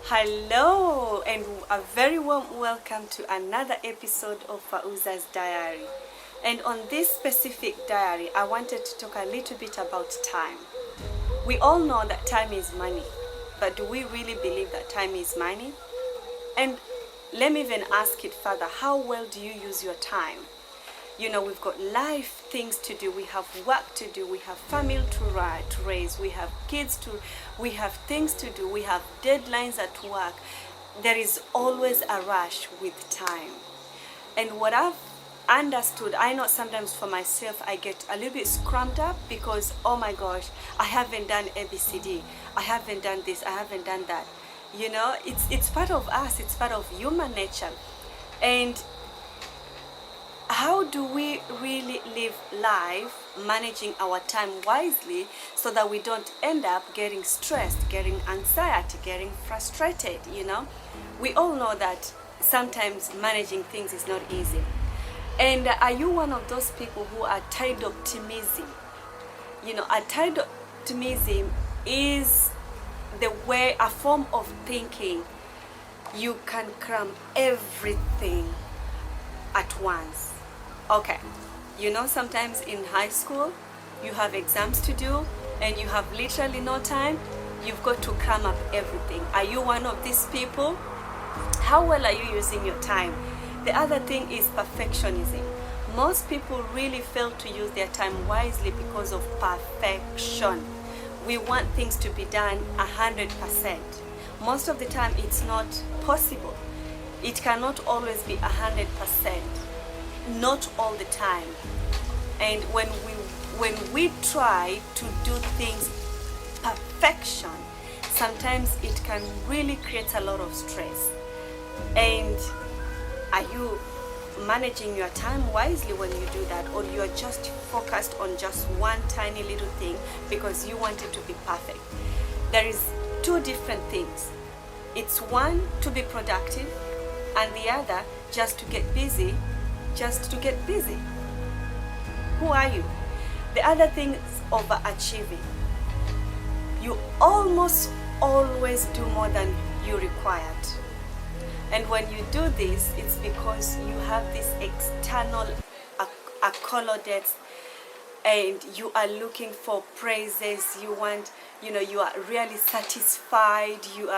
Hello and a very warm welcome to another episode of Fauza's Diary. And on this specific diary, I wanted to talk a little bit about time. We all know that time is money, but do we really believe that time is money? And let me even ask it further, how well do you use your time? You know, we've got life things to do, we have work to do, we have family to raise, we have we have things to do, we have deadlines at work. There is always a rush with time. And what I've understood, I know sometimes for myself, I get a little bit scrumped up because, oh my gosh, I haven't done ABCD, I haven't done this, I haven't done that. You know, it's part of us, it's part of human nature. And how do we really live life managing our time wisely so that we don't end up getting stressed, getting anxiety, getting frustrated, you know? We all know that sometimes managing things is not easy. And are you one of those people who are tied optimism? You know, a tied optimism is a form of thinking you can cram everything at once. Okay, you know, sometimes in high school you have exams to do and you have literally no time. You've got to cram up everything. Are you one of these people? How well are you using your time? The other thing is perfectionism. Most people really fail to use their time wisely because of perfection. We want things to be done 100%. Most of the time it's not possible. It cannot always be 100%. Not all the time. And when we try to do things perfection, sometimes it can really create a lot of stress. And are you managing your time wisely when you do that, or you're just focused on just one tiny little thing because you want it to be perfect? There is two different things. It's one, to be productive, and the other, just to get busy. Who are you? The other thing is overachieving. You almost always do more than you required. And when you do this, it's because you have this external accolades and you are looking for praises. You want, you know, you are really satisfied. You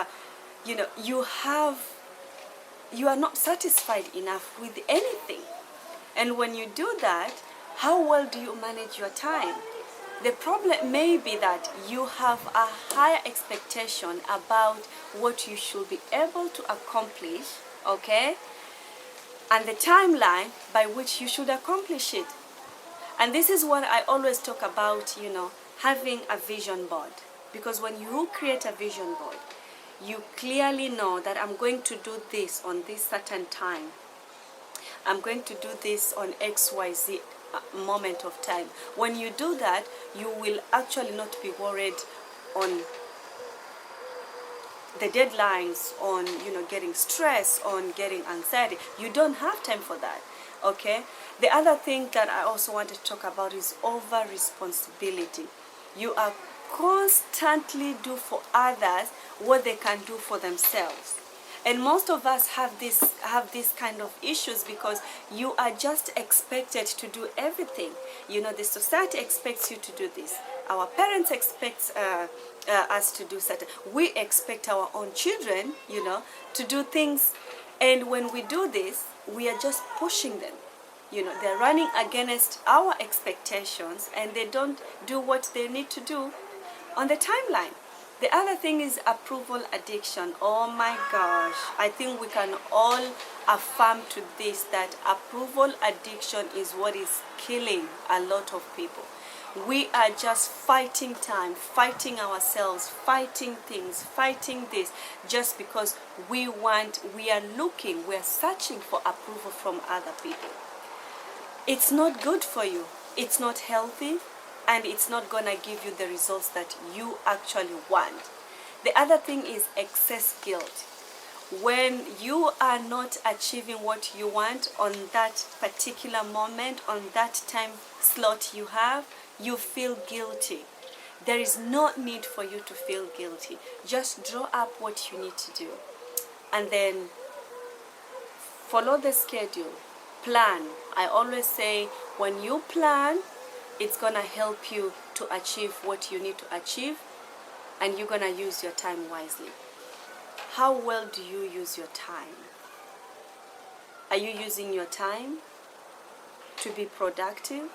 are not satisfied enough with anything. And when you do that, how well do you manage your time? The problem may be that you have a higher expectation about what you should be able to accomplish, okay? And the timeline by which you should accomplish it. And this is what I always talk about, you know, having a vision board. Because when you create a vision board, you clearly know that I'm going to do this on this certain time. I'm going to do this on XYZ moment of time. When you do that, you will actually not be worried on the deadlines, on, you know, getting stress, on getting anxiety. You don't have time for that, okay? The other thing that I also want to talk about is over responsibility. You are constantly do for others what they can do for themselves. And most of us have this kind of issues because you are just expected to do everything. You know, the society expects you to do this. Our parents expect us to do certain. We expect our own children, you know, to do things. And when we do this, we are just pushing them. You know, they're running against our expectations and they don't do what they need to do on the timeline. The other thing is approval addiction. Oh my gosh, I think we can all affirm to this that approval addiction is what is killing a lot of people. We are just fighting time, fighting ourselves, fighting things, fighting this, just because we are searching for approval from other people. It's not good for you. It's not healthy. And it's not gonna give you the results that you actually want. The other thing is excess guilt. When you are not achieving what you want on that particular moment, on that time slot you have, you feel guilty. There is no need for you to feel guilty. Just draw up what you need to do. And then follow the schedule. Plan. I always say when you plan, it's going to help you to achieve what you need to achieve, and you're going to use your time wisely. How well do you use your time? Are you using your time to be productive?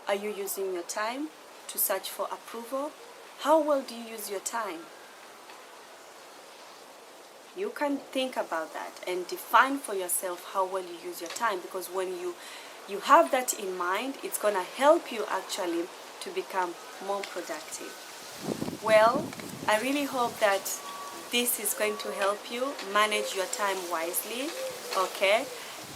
Are you using your time to search for approval? How well do you use your time? You can think about that and define for yourself how well you use your time, because when you have that in mind, it's going to help you actually to become more productive. Well, I really hope that this is going to help you manage your time wisely, okay?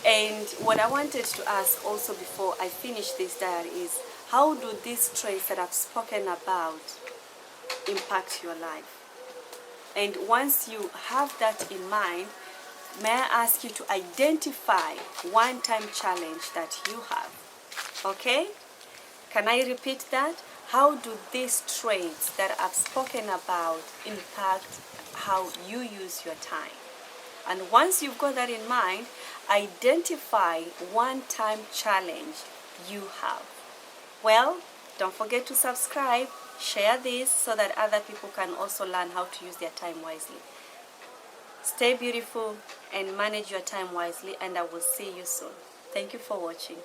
And what I wanted to ask also before I finish this diary is, how do these traits that I've spoken about impact your life? And once you have that in mind, may I ask you to identify one-time challenge that you have, okay? Can I repeat that? How do these traits that I've spoken about impact how you use your time? And once you've got that in mind, identify one-time challenge you have. Well, don't forget to subscribe, share this so that other people can also learn how to use their time wisely. Stay beautiful and manage your time wisely, and I will see you soon. Thank you for watching.